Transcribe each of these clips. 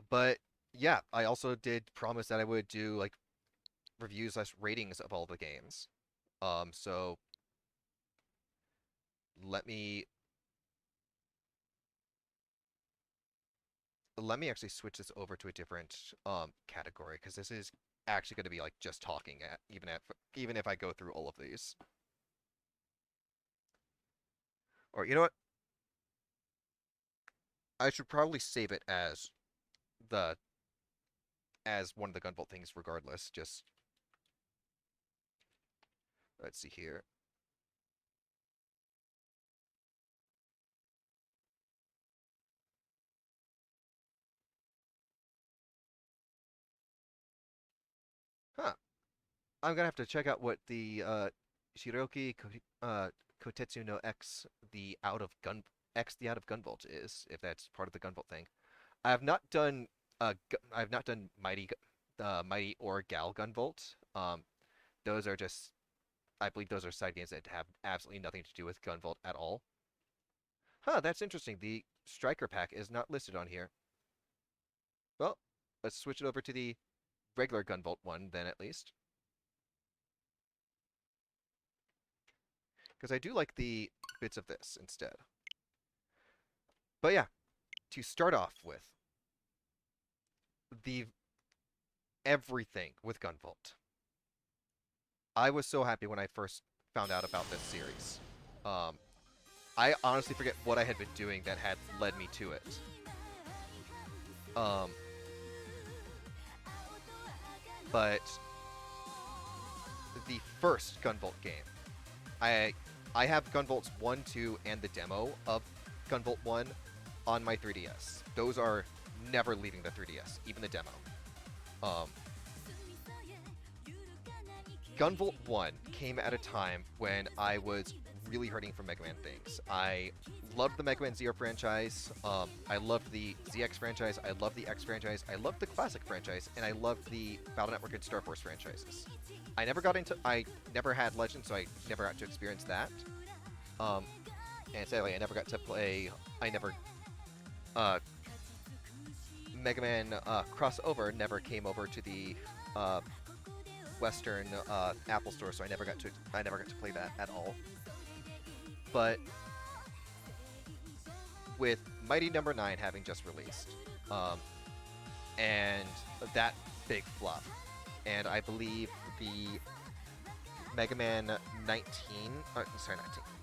But yeah, I also did promise that I would do like reviews slash ratings of all the games. So let me let me actually switch this over to a different category because this is actually going to be like just talking at even if I go through all of these. Or you know what? I should probably save it the as one of the Gunvolt things regardless. Just let's see here. Huh. I'm gonna have to check out what the Shiroki Kotetsu no X the out of Gunvolt is, if that's part of the Gunvolt thing. I have not done I've not done Mighty or Gal Gunvolt. Those are just I believe those are side games that have absolutely nothing to do with Gunvolt at all. Huh, that's interesting. The Striker pack is not listed on here. Well, let's switch it over to the regular Gunvolt one then at least. Because I do like the bits of this instead. But yeah, to start off with, the everything with Gunvolt. I was so happy when I first found out about this series. Um, I honestly forget what I had been doing that had led me to it. Um, but the first Gunvolt game, I I have Gunvolts 1, 2, and the demo of Gunvolt 1 on my 3DS. Those are never leaving the 3DS, even the demo. Um, Gunvolt 1 came at a time when I was really hurting for Mega Man things. I loved the Mega Man Zero franchise. I loved the ZX franchise. I loved the X franchise. I loved the classic franchise, and I loved the Battle Network and Star Force franchises. I never had Legend, so I never got to experience that. Um, and sadly, I never got to play. I never uh, Mega Man crossover never came over to the uh, Western Apple Store, so I never got to play that at all. But with Mighty Number 9 having just released, um, and that big flop, and I believe the Mega Man 19, sorry,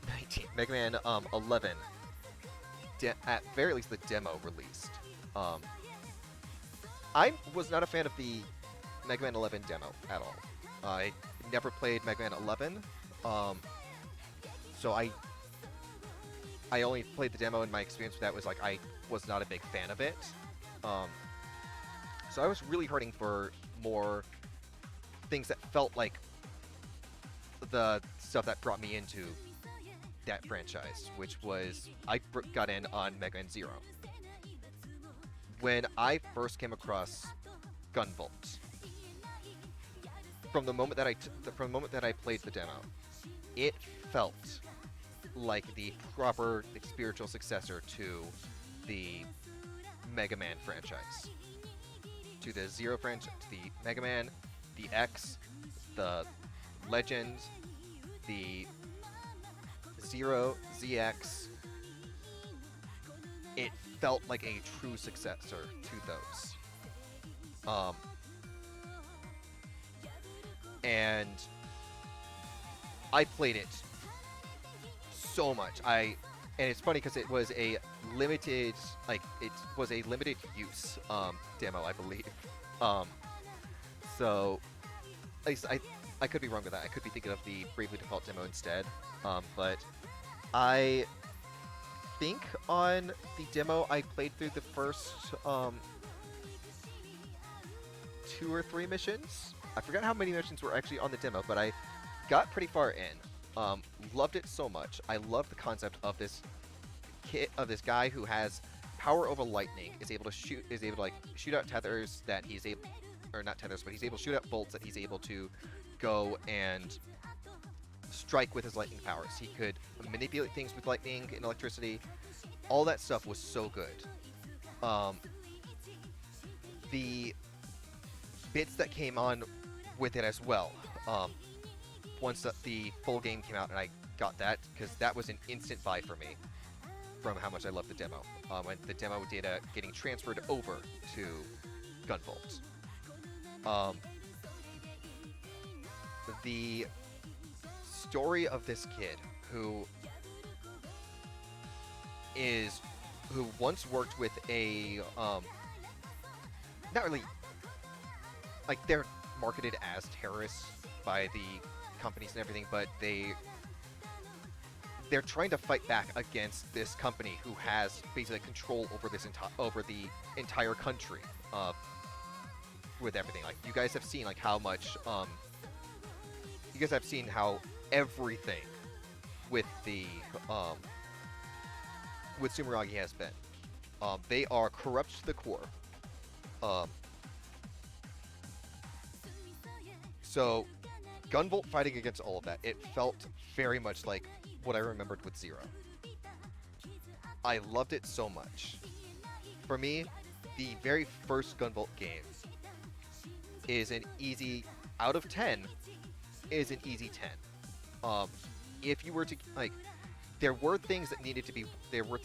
19, Mega Man 11, at very least the demo released. Um, I was not a fan of the Mega Man 11 demo at all. I never played Mega Man 11, um, so I only played the demo, and my experience with that was like I was not a big fan of it. Um, so I was really hurting for more things that felt like the stuff that brought me into that franchise, which was I got in on Mega Man Zero. When I first came across Gunvolt, from the moment that I played the demo, it felt like the proper spiritual successor to the Mega Man franchise, to the Zero franchise, to the Mega Man, the X, the Legend, the Zero, ZX. It felt like a true successor to those. Um, and I played it so much. And it's funny because it was a limited it was a limited use demo, I believe. Um, so at least I could be wrong with that. I could be thinking of the Bravely Default demo instead. But I think on the demo I played through the first 2 or 3 missions. I forgot how many missions were actually on the demo, but I got pretty far in. Loved it so much. I love the concept of this guy who has power over lightning, is able to like shoot out tethers that he's able, or not tethers, but he's able to shoot out bolts that he's able to go and strike with his lightning powers. He could manipulate things with lightning and electricity. All that stuff was so good. Um, the bits that came on with it as well. Once the full game came out and I got that, because that was an instant buy for me from how much I loved the demo. And the demo data getting transferred over to Gunvolt. The story of this kid who once worked with a not really, like, they're marketed as terrorists by the companies and everything, but they're trying to fight back against this company who has basically control over over the entire country with everything. Like, you guys have seen like how much you guys have seen how everything with the with Sumeragi has been. They are corrupt to the core. So Gunvolt fighting against all of that, it felt very much like what I remembered with Zero. I loved it so much. For me, the very first Gunvolt game is an easy, out of 10, is an easy 10. If you were to, like, there were things that needed to be,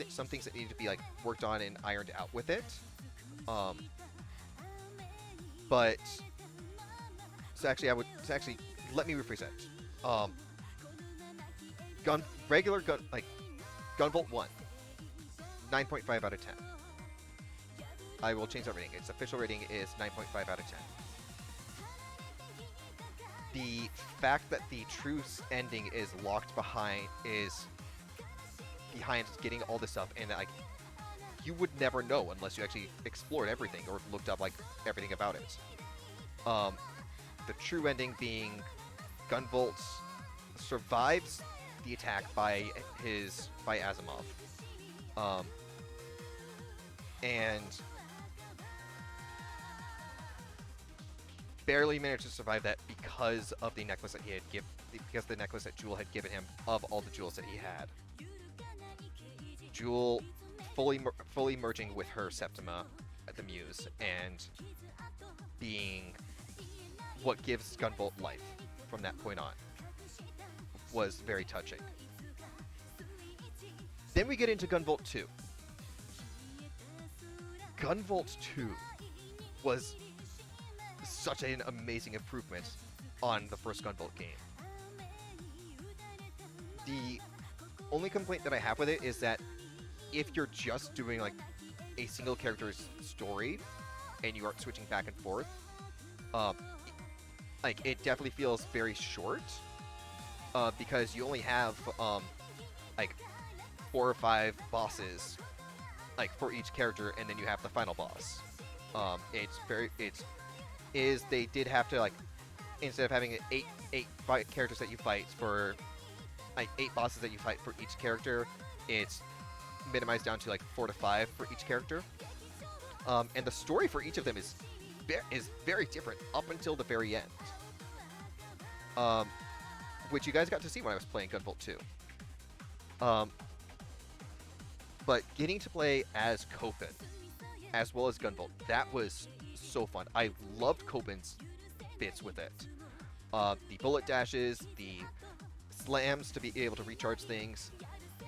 some things that needed to be, like, worked on and ironed out with it. But, let me rephrase that. Gunvolt 1, 9.5 out of 10. I will change that rating. Its official rating is 9.5 out of 10. The fact that the true ending is locked behind getting all this stuff, and like, you would never know unless you actually explored everything or looked up like everything about it. The true ending being Gunvolt survives the attack by Asimov, and barely managed to survive that because of the necklace that because the necklace that Jewel had given him of all the jewels that he had. Jewel fully merging with her Septima, the Muse, and being what gives Gunvolt life from that point on was very touching. Then we get into Gunvolt 2. Gunvolt 2 was such an amazing improvement on the first Gunvolt game. The only complaint that I have with it is that if you're just doing like a single character's story and you aren't switching back and forth, like, it definitely feels very short, because you only have like 4 or 5 bosses like for each character, and then you have the final boss. They did have to, like, instead of having eight characters that you fight for, like 8 bosses that you fight for each character, it's minimized down to like 4 to 5 for each character. And the story for each of them is very different up until the very end. Which you guys got to see when I was playing Gunvolt 2. But getting to play as Copen, as well as Gunvolt, that was so fun. I loved Copen's bits with it. The bullet dashes, the slams to be able to recharge things,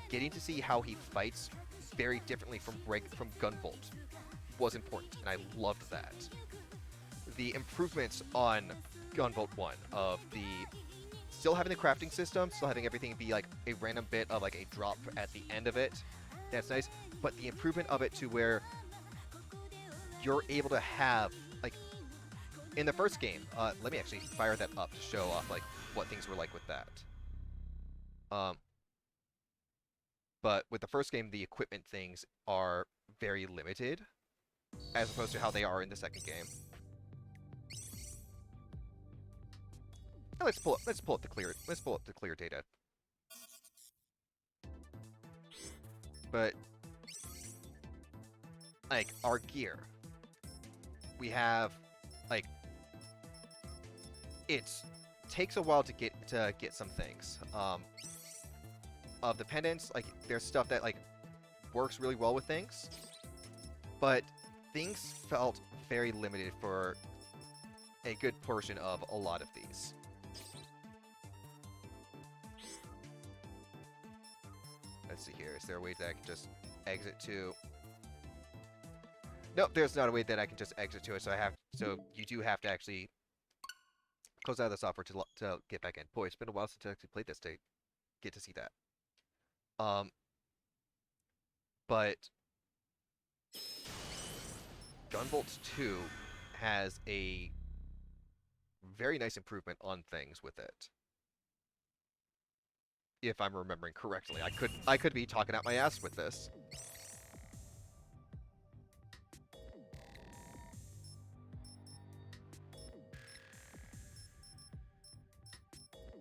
getting to see how he fights very differently from Gunvolt was important, and I loved that. The improvements on Gunvolt 1 of still having the crafting system, still having everything be like a random bit of like a drop at the end of it, that's nice, but the improvement of it to where you're able to have, like, in the first game, let me actually fire that up to show off like what things were like with that. But with the first game, the equipment things are very limited, as opposed to how they are in the second game. Now let's pull up the clear data. But like our gear, we have, like, it takes a while to get some things. Of the pendants, like, there's stuff that like works really well with things, but things felt very limited for a good portion of a lot of these. Let's see here. Is there a way that I can just exit to? Nope, there's not a way that I can just exit to it. So you do have to actually close out of the software to get back in. Boy, it's been a while since I actually played this to get to see that. But Gunvolt 2 has a very nice improvement on things with it. If I'm remembering correctly. I could be talking out my ass with this.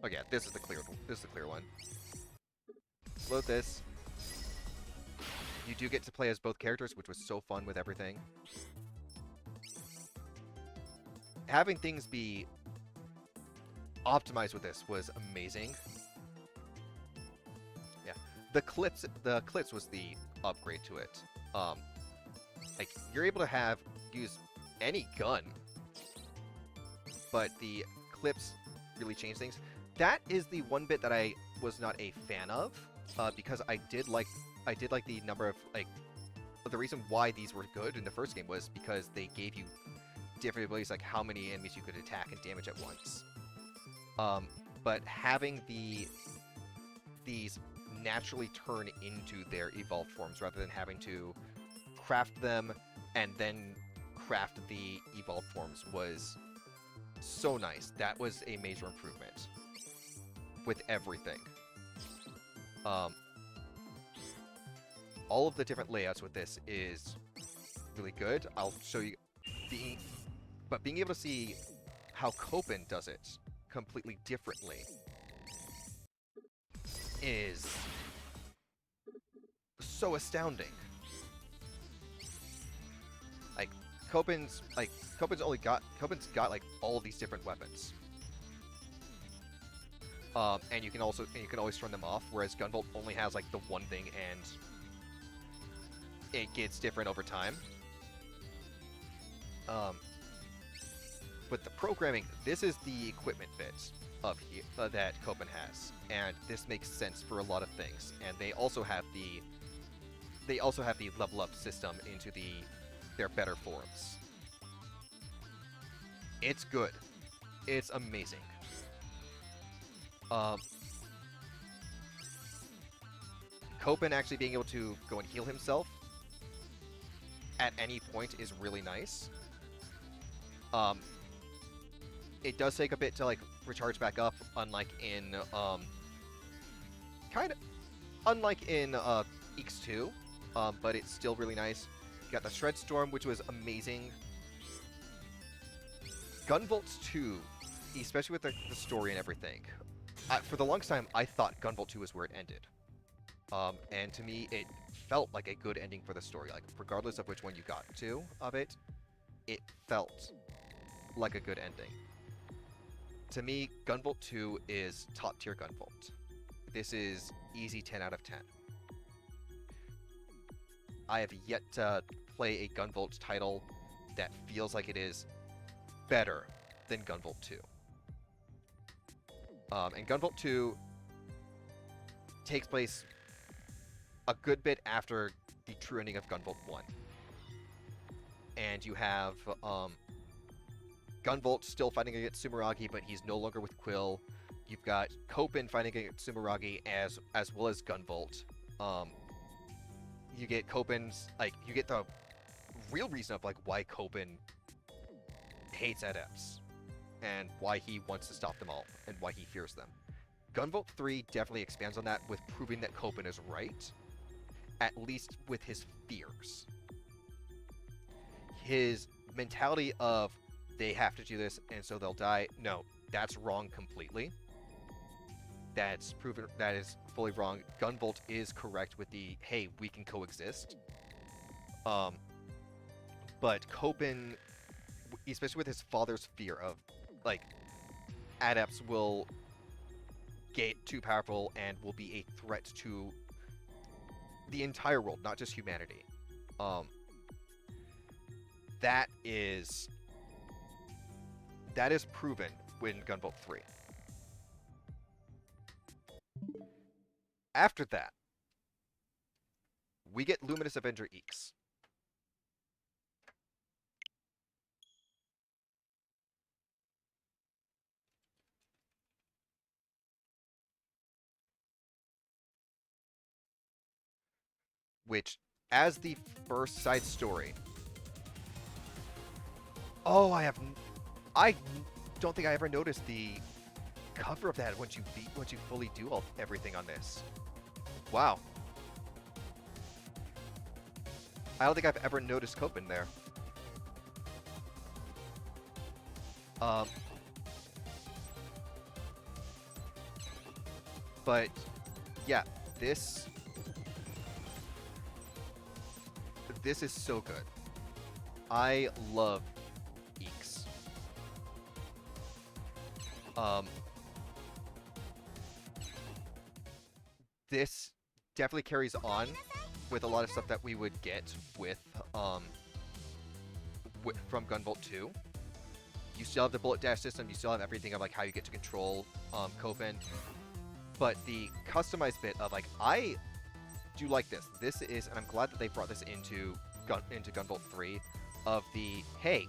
Oh yeah, this is the clear one. Load this. You do get to play as both characters, which was so fun with everything. Having things be optimized with this was amazing. Yeah, the clips was the upgrade to it. Like you're able to use any gun, but the clips really change things. That is the one bit that I was not a fan of, because I did like the number of the reason why these were good in the first game was because they gave you different abilities, like how many enemies you could attack and damage at once. But having these naturally turn into their evolved forms rather than having to craft them and then craft the evolved forms was so nice. That was a major improvement with everything. All of the different layouts with this is really good. I'll show you being able to see how Copen does it completely differently is so astounding. Copen's got like all these different weapons. And you can always turn them off, whereas Gunvolt only has like the one thing and it gets different over time. But the programming, this is the equipment bit of that Copen has, and this makes sense for a lot of things. And they also have the level up system into their better forms. It's good. It's amazing. Copen actually being able to go and heal himself at any point is really nice. It does take a bit to like recharge back up, unlike in X2, but it's still really nice. You got the Shred Storm, which was amazing. Gunvolt 2, especially with the story and everything. For the longest time, I thought Gunvolt 2 was where it ended. And to me, it felt like a good ending for the story. Like, regardless of which one you got to of it, it felt like a good ending. To me, Gunvolt 2 is top-tier Gunvolt. This is easy 10 out of 10. I have yet to play a Gunvolt title that feels like it is better than Gunvolt 2. And Gunvolt 2 takes place a good bit after the true ending of Gunvolt 1. And you have Gunvolt still fighting against Sumeragi, but he's no longer with Quill. You've got Copen fighting against Sumeragi as well as Gunvolt. You get Copen's, you get the real reason of, why Copen hates adepts and why he wants to stop them all and why he fears them. Gunvolt 3 definitely expands on that with proving that Copen is right, at least with his fears. His mentality of they have to do this and so they'll die, no, that's wrong completely. That's proven, that is fully wrong. Gunvolt is correct with the, hey, we can coexist. But Copen, especially with his father's fear of, adepts will get too powerful and will be a threat to the entire world, not just humanity. that is proven in Gunvolt 3. After that, we get Luminous Avenger Eeks. Which, as the first side story... Oh, I don't think I ever noticed the cover of that once you fully do everything on this. Wow. I don't think I've ever noticed Copen there. But yeah, this is so good. I love Eeks. This definitely carries on with a lot of stuff that we would get with from Gunvolt 2. You still have the bullet dash system, you still have everything of like how you get to control Copen, but the customized bit of like, I do like this. This is, and I'm glad that they brought this into Gunvolt 3, of the, hey,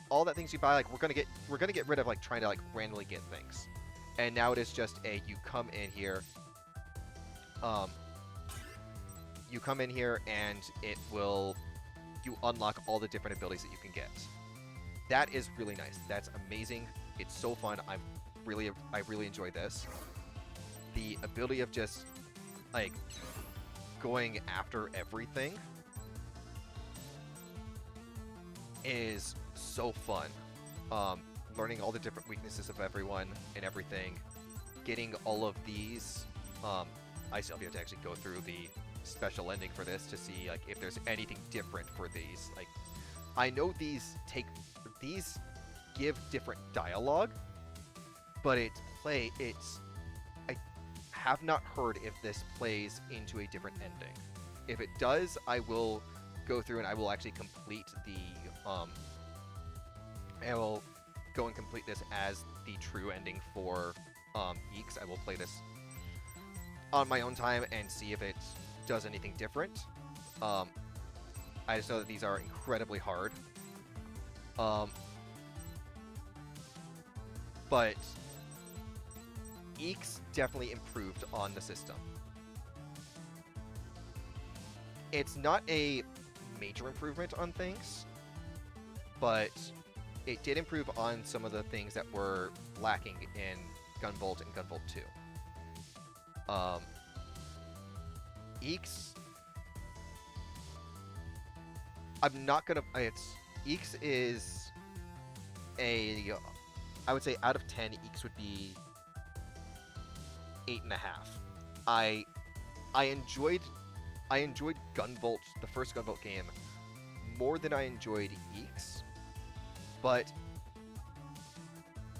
all that things you buy, like we're gonna get rid of like trying to like randomly get things, and now it is just a, you come in here and it will, you unlock all the different abilities that you can get. That is really nice. That's amazing. It's so fun. I really enjoy this. The ability of just like going after everything is so fun. Learning all the different weaknesses of everyone and everything, getting all of these. I still have to actually go through the special ending for this to see like if there's anything different for these. Like, I know these give different dialogue, but I have not heard if this plays into a different ending. If it does, I will go through and I will actually complete the I will go and complete this as the true ending for Eeks. I will play this on my own time and see if it does anything different. I just know that these are incredibly hard. But Eeks definitely improved on the system. It's not a major improvement on things, but it did improve on some of the things that were lacking in Gunvolt and Gunvolt 2. Eeks, I'm not gonna. Eeks is a. I would say out of 10, Eeks would be 8.5. I enjoyed Gunvolt, the first Gunvolt game, more than I enjoyed Eeks, but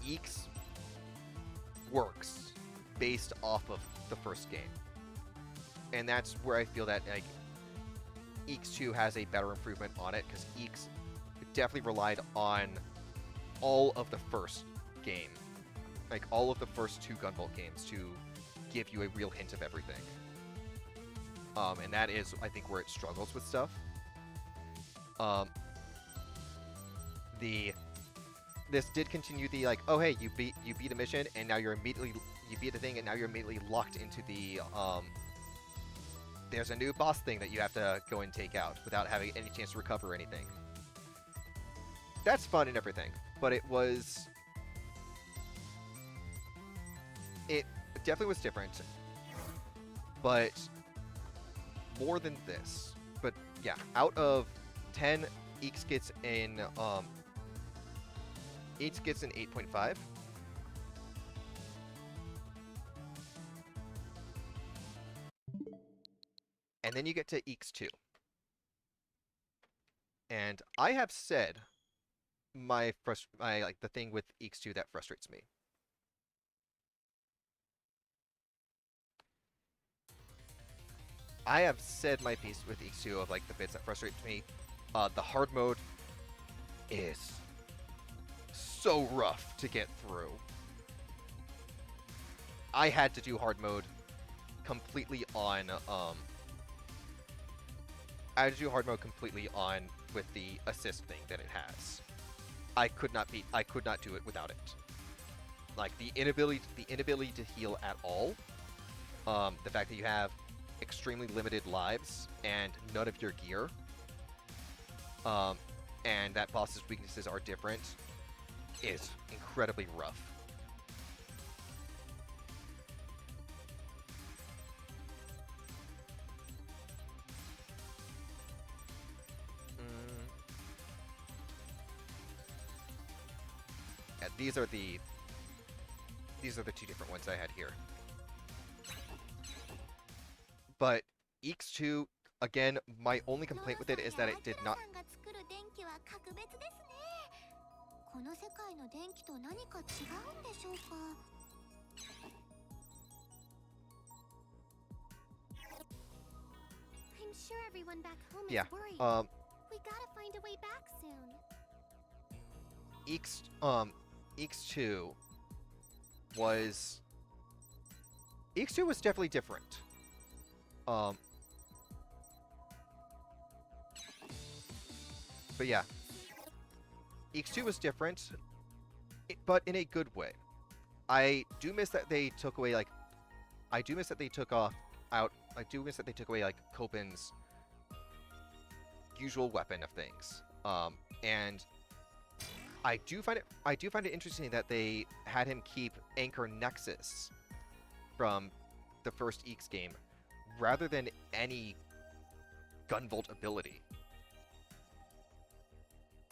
Eeks works based off of the first game, and that's where I feel that like Eeks 2 has a better improvement on it, because Eeks definitely relied on all of the first game, like all of the first 2 Gunvolt games, to give you a real hint of everything. And that is, I think, where it struggles with stuff. This did continue the like, oh hey, you beat a mission, and now you beat the thing, and now you're immediately locked into the there's a new boss thing that you have to go and take out without having any chance to recover anything. That's fun and everything, but it definitely was different, but more than this. But yeah, out of 10, Eeks gets in 8.5. And then you get to Eeks 2. And I have said my like the thing with Eeks 2 that frustrates me. I have said my piece with Eeks 2 of like the bits that frustrate me. The hard mode is so rough to get through. I had to do hard mode completely on I had to do hard mode completely on with the assist thing that it has. I could not do it without it. Like the inability to heal at all. The fact that you have extremely limited lives and none of your gear. And that boss's weaknesses are different is incredibly rough. Yeah, these are the two different ones I had here. But EX2, again, my only complaint with it is that it did not. I'm sure everyone back home Yeah. is worried. We gotta find a way back soon. EX2 was definitely different. But yeah, EX2 was different, but in a good way. I do miss that they took away like, I do miss that they took away like Copen's usual weapon of things. And I do find it interesting that they had him keep Anchor Nexus from the first EX game rather than any Gunvolt ability.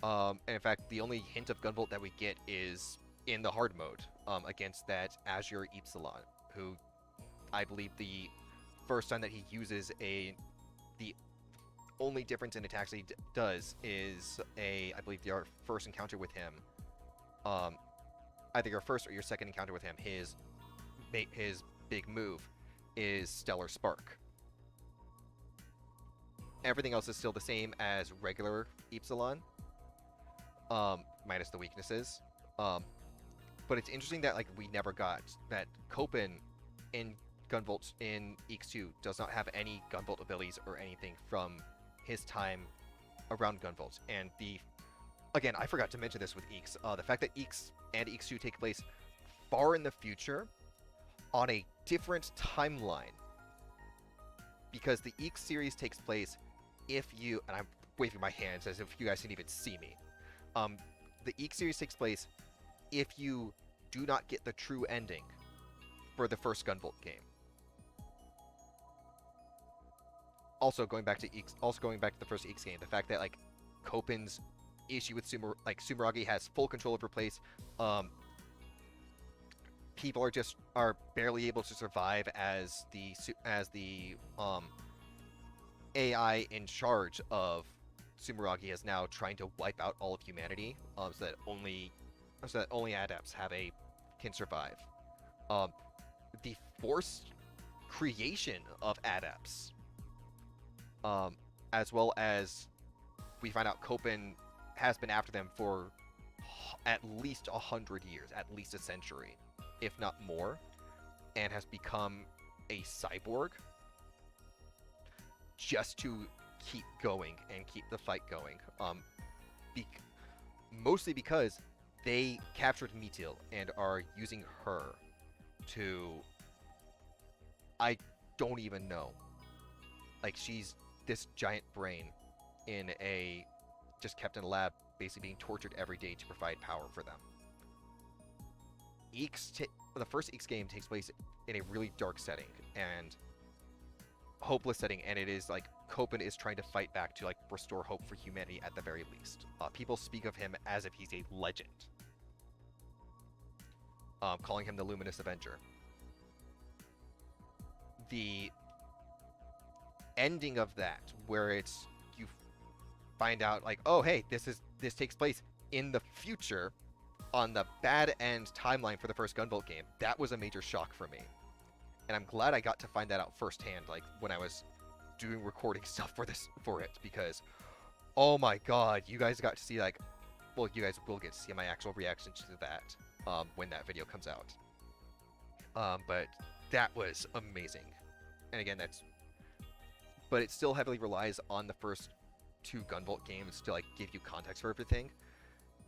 And in fact, the only hint of Gunvolt that we get is in the hard mode against that Azure Epsilon, who I believe the first time that he uses the only difference in attacks that he does is I believe our first encounter with him, either your first or your second encounter with him, his big move is Stellar Spark. Everything else is still the same as regular Epsilon, minus the weaknesses. But it's interesting that like we never got that Copen in Gunvolt in EX2 does not have any Gunvolt abilities or anything from his time around Gunvolt. And again, I forgot to mention this with EX. The fact that EX and EX2 take place far in the future on a different timeline, because the EX series takes place and I'm waving my hands as if you guys can even see me. The EX series takes place if you do not get the true ending for the first Gunvolt game. Also going back to the first EX game, the fact that like Copen's issue with Sumeragi has full control of her place. People are barely able to survive as the AI in charge of Sumeragi is now trying to wipe out all of humanity, so that only adepts can survive. The forced creation of adepts, as well as we find out Copen has been after them for at least 100 years, at least a century, if not more, and has become a cyborg just to keep going and keep the fight going. Mostly because they captured Metil and are using her to, I don't even know. Like, she's this giant brain just kept in a lab, basically being tortured every day to provide power for them. The first EX game takes place in a really dark setting and hopeless setting, and it is like Copen is trying to fight back to like restore hope for humanity at the very least. People speak of him as if he's a legend, calling him the Luminous Avenger. The ending of that, where you find out like, oh hey, this takes place in the future on the bad end timeline for the first Gunvolt game, that was a major shock for me. And I'm glad I got to find that out firsthand, like when I was doing recording stuff for it, because Oh my god, you guys got to see like, well, you guys will get to see my actual reaction to that when that video comes out. But that was amazing. And again, but it still heavily relies on the first two Gunvolt games to like give you context for everything.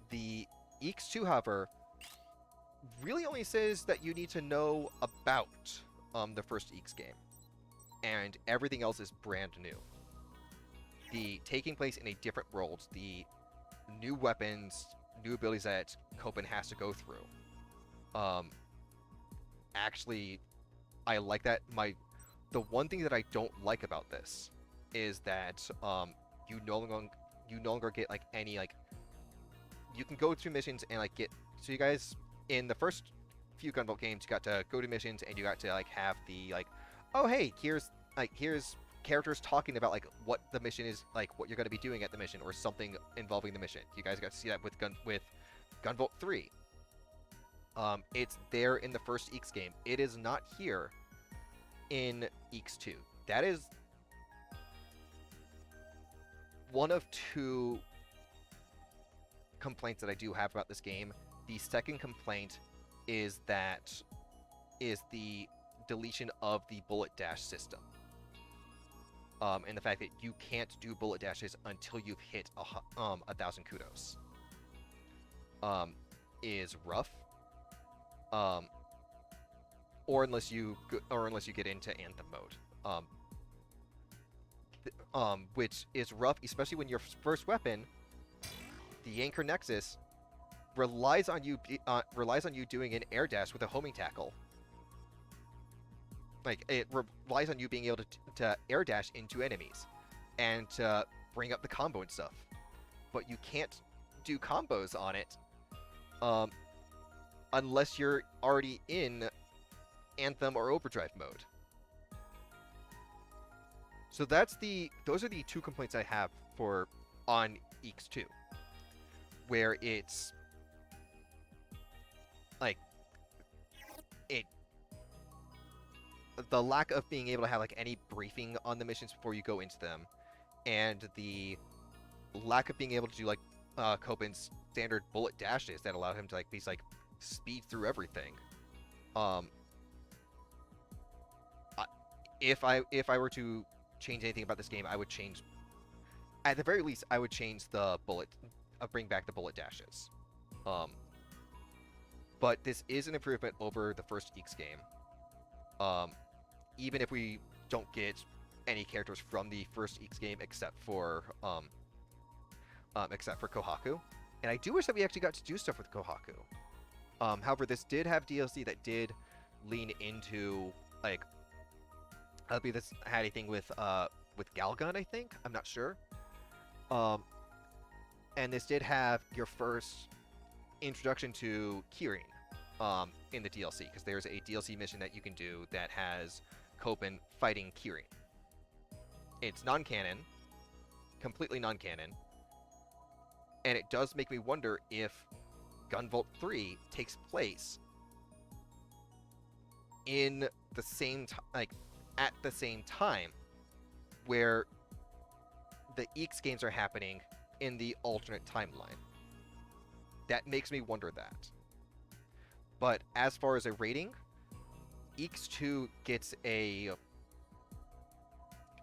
The EX2, however, really only says that you need to know about the first EX game, and everything else is brand new. The taking place in a different world, the new weapons, new abilities that Copen has to go through. Um, Actually, I like that. The one thing that I don't like about this is that you no longer get like any like you can go through missions and like get so you guys in the first few Gunvolt games you got to go to missions and you got to like have the like oh hey here's characters talking about like what the mission is like what you're going to be doing at the mission or something involving the mission. You guys got to see that with Gunvolt 3. It's there in the first EX game. It is not here in EX2. That is one of two complaints that I do have about this game. The second complaint is the deletion of the bullet dash system. And the fact that you can't do bullet dashes until you've hit 1,000 kudos is rough. Or unless you get into Anthem mode, which is rough, especially when your first weapon, the Anchor Nexus, relies on you doing an air dash with a homing tackle. Like it relies on you being able to air dash into enemies and to bring up the combo and stuff, but you can't do combos on it unless you're already in Anthem or Overdrive mode. So those are the two complaints I have on EX2, where it's like the lack of being able to have like any briefing on the missions before you go into them, and the lack of being able to do like Copen's standard bullet dashes that allow him to like these like speed through everything. If I were to change anything about this game, I would change, at the very least, I would change the bring back the bullet dashes. But this is an improvement over the first EX game. Even if we don't get any characters from the first EX game except for Kohaku, and I do wish that we actually got to do stuff with Kohaku. However, this did have DLC that did lean into like I believe this had anything with Galgun, I think. I'm not sure. And this did have your first introduction to Kirin in the DLC, because there's a DLC mission that you can do that has Copen fighting Kirin. It's non-canon, completely non-canon, and it does make me wonder if Gunvolt 3 takes place in the same at the same time where the EX games are happening in the alternate timeline. That makes me wonder that. But as far as a rating, EX2 gets an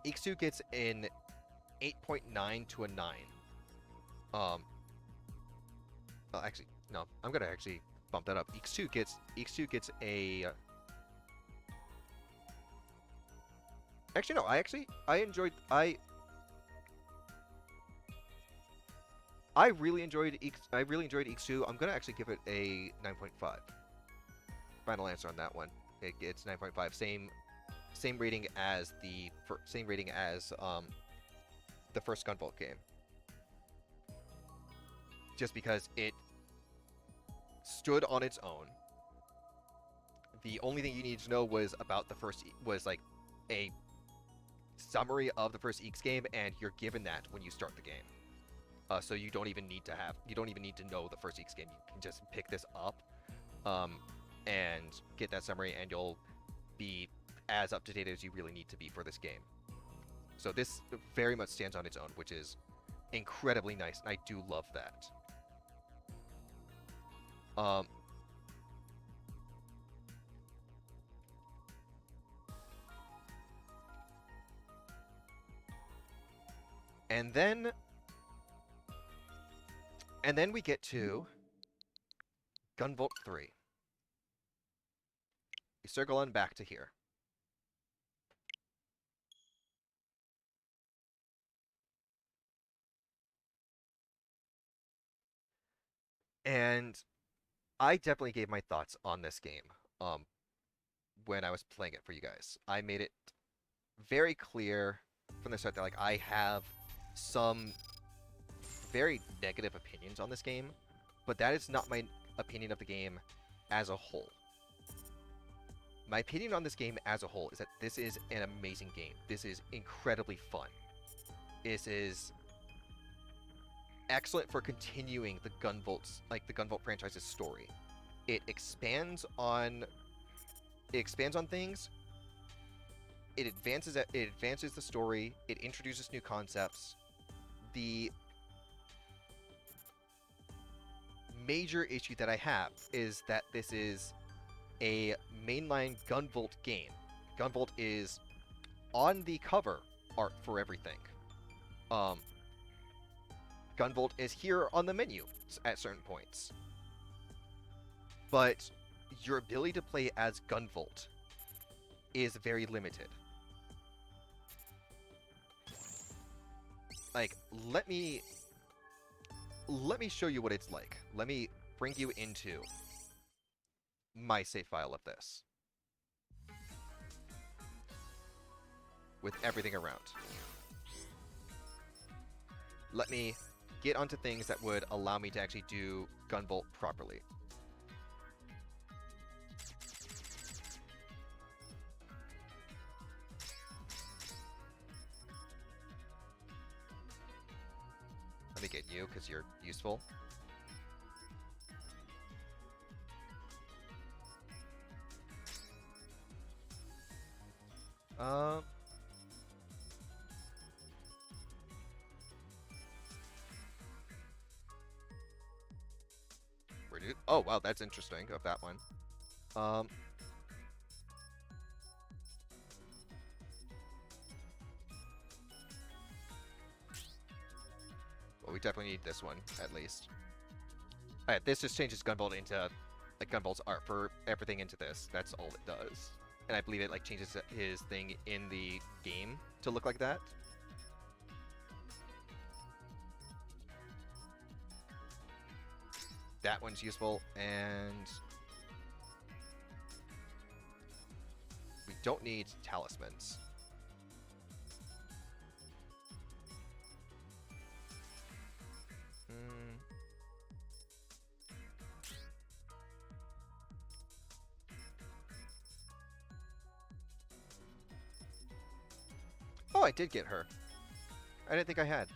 8.9 to a 9. Actually, no, I'm gonna actually bump that up. EX2 gets a. Actually, no. I really enjoyed EX2. I'm gonna actually give it a 9.5. Final answer on that one. It's 9.5. Same rating as the first Gunvolt game. Just because it stood on its own. The only thing you need to know was about was like a summary of the first EX game, and you're given that when you start the game. So you don't even need to know the first EX game. You can just pick this up and get that summary, and you'll be as up to date as you really need to be for this game. So this very much stands on its own, which is incredibly nice, and I do love that. Um, and then we get to Gunvolt 3. We circle on back to here. And I definitely gave my thoughts on this game when I was playing it for you guys. I made it very clear from the start that like I have some very negative opinions on this game, but that is not my opinion of the game as a whole. My opinion on this game as a whole is that this is an amazing game. This is incredibly fun. This is excellent for continuing the Gunvolt franchise's story. It expands on things. It advances the story. It introduces new concepts. The major issue that I have is that this is a mainline Gunvolt game. Gunvolt is on the cover art for everything. Gunvolt is here on the menu at certain points. But your ability to play as Gunvolt is very limited. Like, let me show you what it's like. Let me bring you into my save file of this. With everything around. Let me get onto things that would allow me to actually do Gunvolt properly. Let me get you, because you're useful. Oh, wow, that's interesting of that one. Well, we definitely need this one, at least. Alright, this just changes Gunvolt into, like, Gunvolt's art for everything into this. That's all it does. And I believe it, like, changes his thing in the game to look like that. That one's useful, and we don't need talismans. Oh, I did get her. I didn't think I had.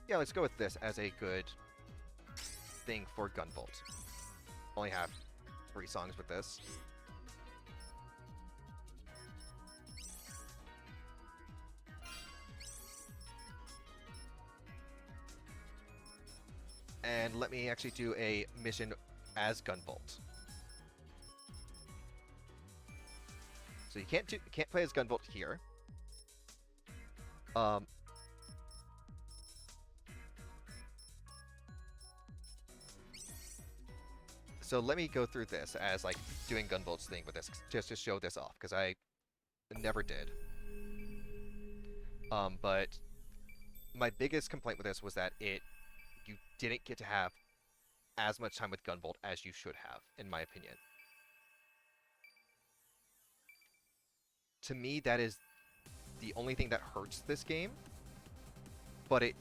Yeah, let's go with this as a good thing for Gunvolt. Only have 3 songs with this. And let me actually do a mission as Gunvolt. So you can't play as Gunvolt here. So let me go through this as like doing Gunvolt's thing with this, just to show this off, because I never did. But my biggest complaint with this was that you didn't get to have as much time with Gunvolt as you should have, in my opinion. To me, that is the only thing that hurts this game, but it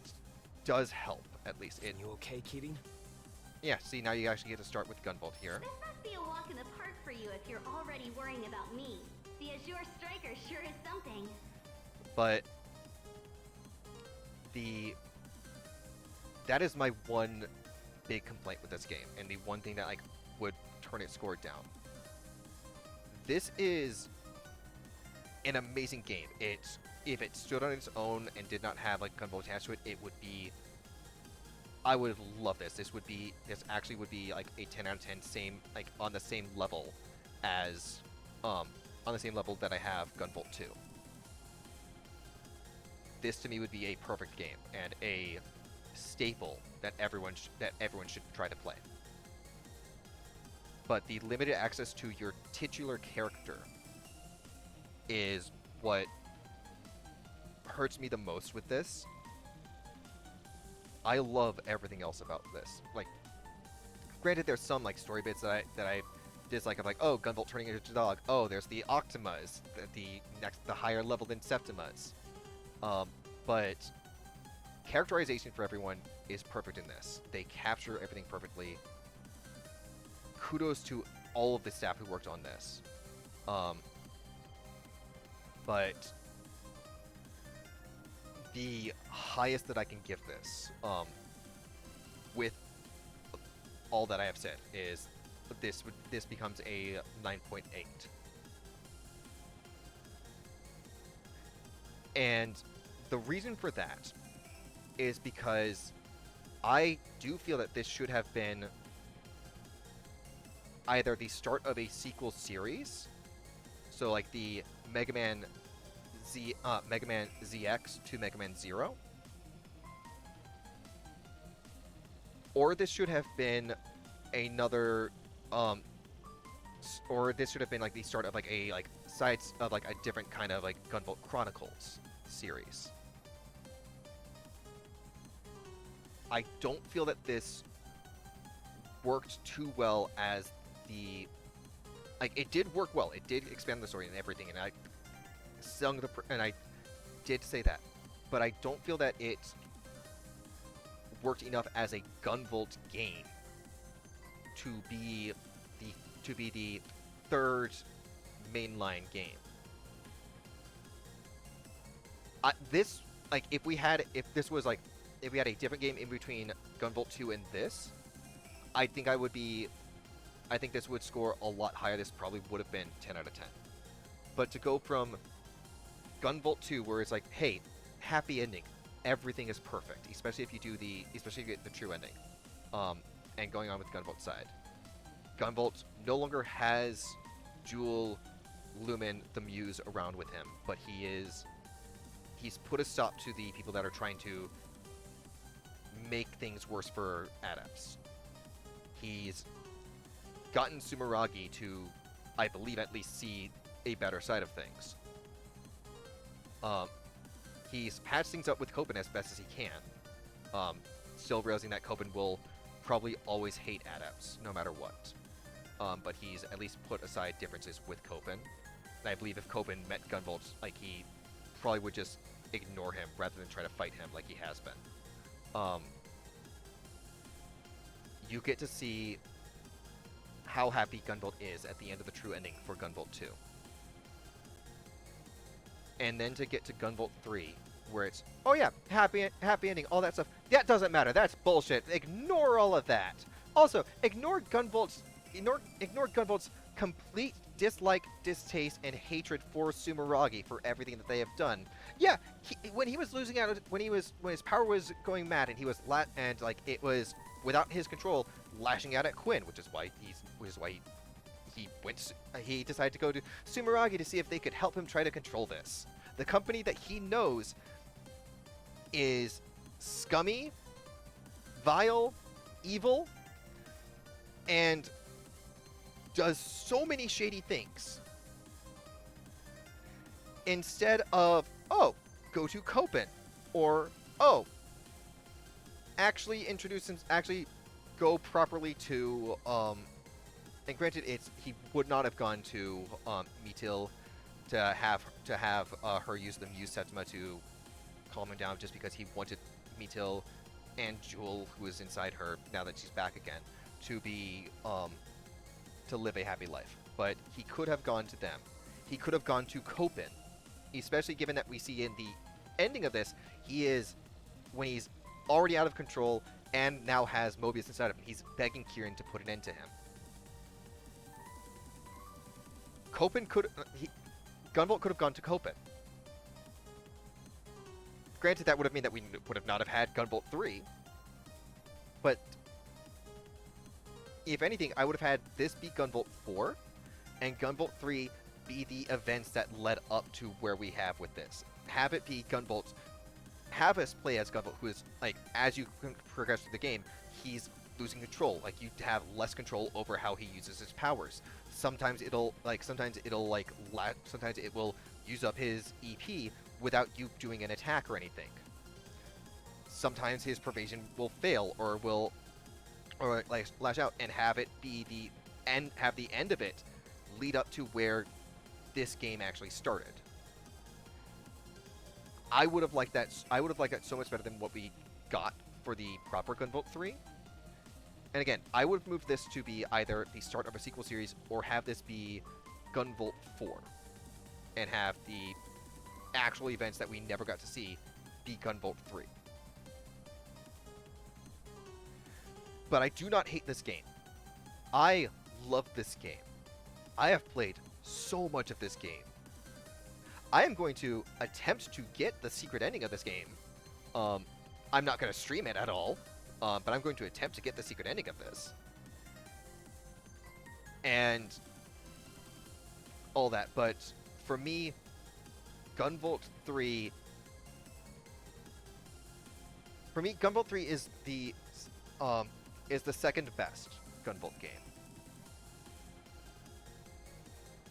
does help, at least. You okay, Kirin? Yeah, see, now you actually get to start with Gunvolt here. This must be a walk in the park for you if you're already worrying about me. The Azure Striker sure is something. But that is my one big complaint with this game, and the one thing that like would turn its score down. This is an amazing game. If it stood on its own and did not have like Gunvolt attached to it, it would be. I would love this. This actually would be like a 10 out of 10, same like on the same level as on the same level that I have Gunvolt 2. This to me would be a perfect game and a staple that everyone should try to play. But the limited access to your titular character is what hurts me the most with this. I love everything else about this. Like, granted, there's some like story bits that I dislike. Of like, oh, Gunvolt turning into a dog. Oh, there's the Octimas, the higher level than Septimas. But characterization for everyone is perfect in this. They capture everything perfectly. Kudos to all of the staff who worked on this. But the highest that I can give this, with all that I have said, is this becomes a 9.8. And the reason for that is because I do feel that this should have been either the start of a sequel series, so like the Mega Man ZX to Mega Man 0, or this should have been another, or this should have been like the start of like a sides of like a different kind of like Gunvolt Chronicles series. I don't feel that this worked too well as the, like, it did work well. It did expand the story and everything, and I did say that, but I don't feel that it worked enough as a Gunvolt game to be the third mainline game. This, like, if we had a different game in between Gunvolt 2 and this, I think this would score a lot higher. This probably would have been 10 out of 10. But to go from Gunvolt 2, where it's like, hey, happy ending, everything is perfect, especially if you get the true ending, and going on with Gunvolt's side. Gunvolt no longer has Jewel, Lumen, the Muse around with him, but he's put a stop to the people that are trying to make things worse for Adepts. He's gotten Sumeragi to, I believe, at least see a better side of things. He's patched things up with Copen as best as he can. Still realizing that Copen will probably always hate Adepts, no matter what. But he's at least put aside differences with Copen. And I believe if Copen met Gunvolt, like, he probably would just ignore him rather than try to fight him like he has been. You get to see how happy Gunvolt is at the end of the true ending for Gunvolt 2. And then to get to Gunvolt 3, where it's, oh yeah, happy ending, all that stuff. That doesn't matter. That's bullshit. Ignore all of that. Also, ignore Gunvolt's complete dislike, distaste, and hatred for Sumeragi for everything that they have done. Yeah, when he was losing out, when his power was going mad, and it was without his control, lashing out at Quinn, which is why he decided to go to Sumeragi to see if they could help him try to control this. The company that he knows is scummy, vile, evil, and does so many shady things. Instead of, oh, go to Copen, or, oh, actually go properly to, and granted, he would not have gone to Metil to have her use the Muse Septima to calm him down, just because he wanted Metil and Jewel, who is inside her now that she's back again, to be to live a happy life. But he could have gone to them. He could have gone to Copen, especially given that we see in the ending of this, when he's already out of control and now has Mobius inside of him, he's begging Kieran to put an end to him. Gunvolt could have gone to Copen. Granted, that would have meant that we would have not have had Gunvolt 3, but if anything, I would have had this be Gunvolt 4, and Gunvolt 3 be the events that led up to where we have with this. Have it be Gunvolt, have us play as Gunvolt, who is, like, as you progress through the game, he's losing control. Like, you have less control over how he uses his powers. Sometimes it will use up his EP without you doing an attack or anything. Sometimes his pervasion will fail or like lash out, and have it be the end, have the end of it lead up to where this game actually started. I would have liked that. I would have liked that so much better than what we got for the proper Gunvolt 3. And again, I would have moved this to be either the start of a sequel series or have this be Gunvolt 4 and have the actual events that we never got to see be Gunvolt 3. But I do not hate this game. I love this game. I have played so much of this game. I am going to attempt to get the secret ending of this game. I'm not going to stream it at all, but I'm going to attempt to get the secret ending of this. And all that. But for me, Gunvolt 3... For me, Gunvolt 3 is the second best Gunvolt game.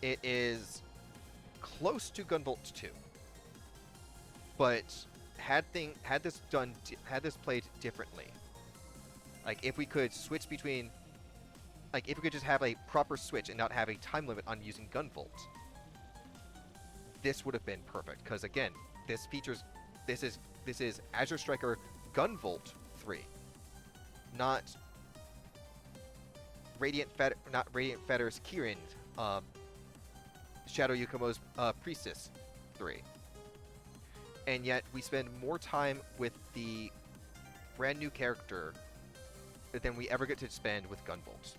It is close to Gunvolt 2, but had this played differently, like if we could switch between, like if we could just have a proper switch and not have a time limit on using Gunvolt, this would have been perfect. Because again, this is Azure Striker Gunvolt 3, not Radiant Fetter's Kirin, Shadow Yukumo's Priestess 3. And yet we spend more time with the brand new character than we ever get to spend with Gunvolt.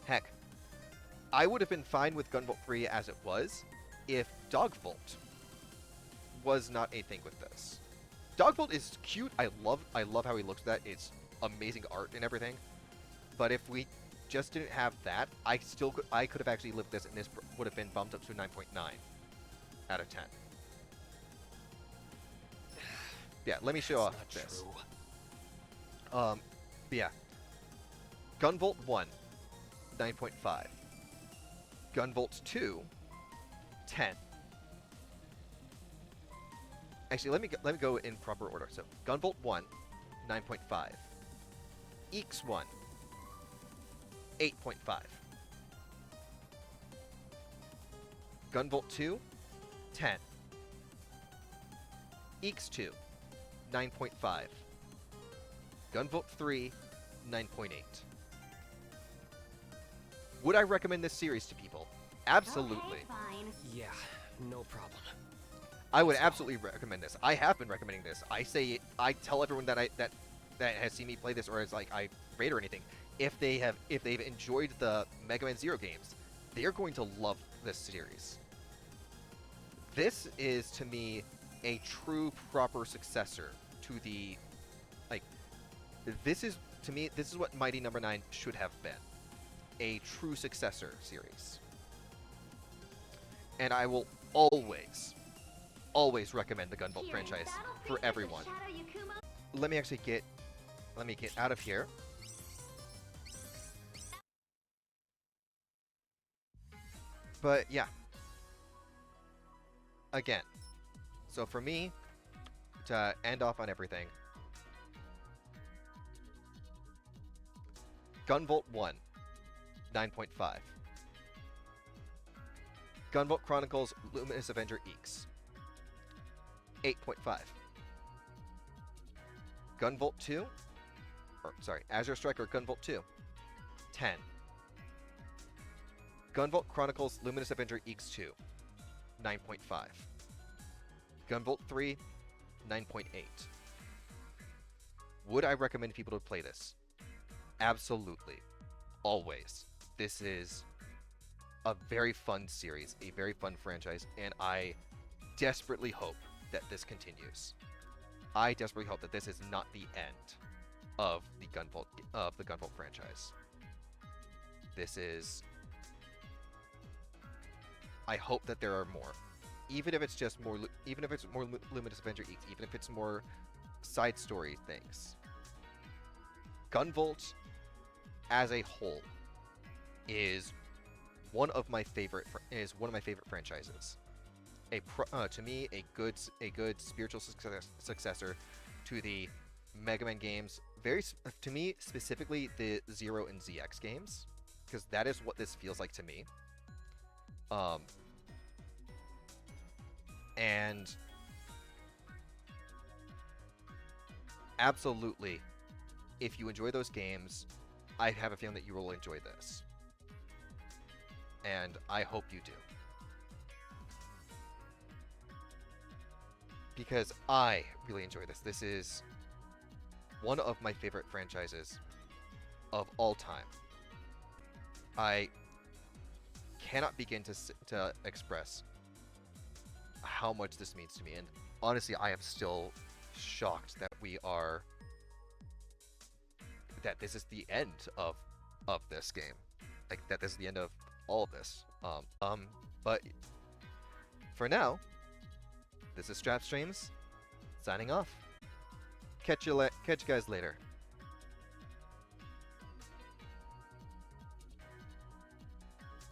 Heck, I would have been fine with Gunvolt 3 as it was if Dogvolt was not a thing with this. Dogvolt is cute. I love how he looks with that. It's amazing art and everything. But if we just didn't have that, I could have actually lived this, and this would have been bumped up to 9.9 out of 10. Yeah, let me show off this. But yeah. Gunvolt 1, 9.5. Gunvolt 2, 10. Actually, let me go in proper order. So, Gunvolt 1, 9.5. Eeks 1, 8.5. Gunvolt 2, 10. Eeks 2, 9.5. Gunvolt 3, 9.8. Would I recommend this series to people? Absolutely. Okay, fine. Yeah, no problem. I would absolutely recommend this. I have been recommending this. I tell everyone that that has seen me play this or is like I rate or anything. If they've enjoyed the Mega Man Zero games, they're going to love this series. This is to me a true proper successor to the this is what Mighty Number 9 should have been. A true successor series. And I will always recommend the Gunvolt franchise for everyone. Let me get out of here. But yeah. Again. So for me, to end off on everything, Gunvolt 1, 9.5. Gunvolt Chronicles Luminous Avenger Eeks, 8.5. Gunvolt 2, Azure Striker Gunvolt 2, 10. Gunvolt Chronicles Luminous Avenger Eeks 2, 9.5. Gunvolt 3, 9.8. Would I recommend people to play this? Absolutely. Always. This is a very fun series, a very fun franchise, and I desperately hope that this continues. I desperately hope that this is not the end of the Gunvolt franchise. This is. I hope that there are more, even if it's just more, even if it's more Luminous Avenger Eats, even if it's more side story things. Gunvolt, as a whole, is one of my favorite franchises. To me, a good spiritual successor to the Mega Man games. To me, specifically the Zero and ZX games, because that is what this feels like to me. And absolutely, if you enjoy those games, I have a feeling that you will enjoy this. And I hope you do. Because I really enjoy this. This is one of my favorite franchises of all time. I cannot begin to express how much this means to me, and honestly, I am still shocked that that this is the end of this game, like that this is the end of all of this. But for now, this is Strap Streams signing off. Catch you guys later.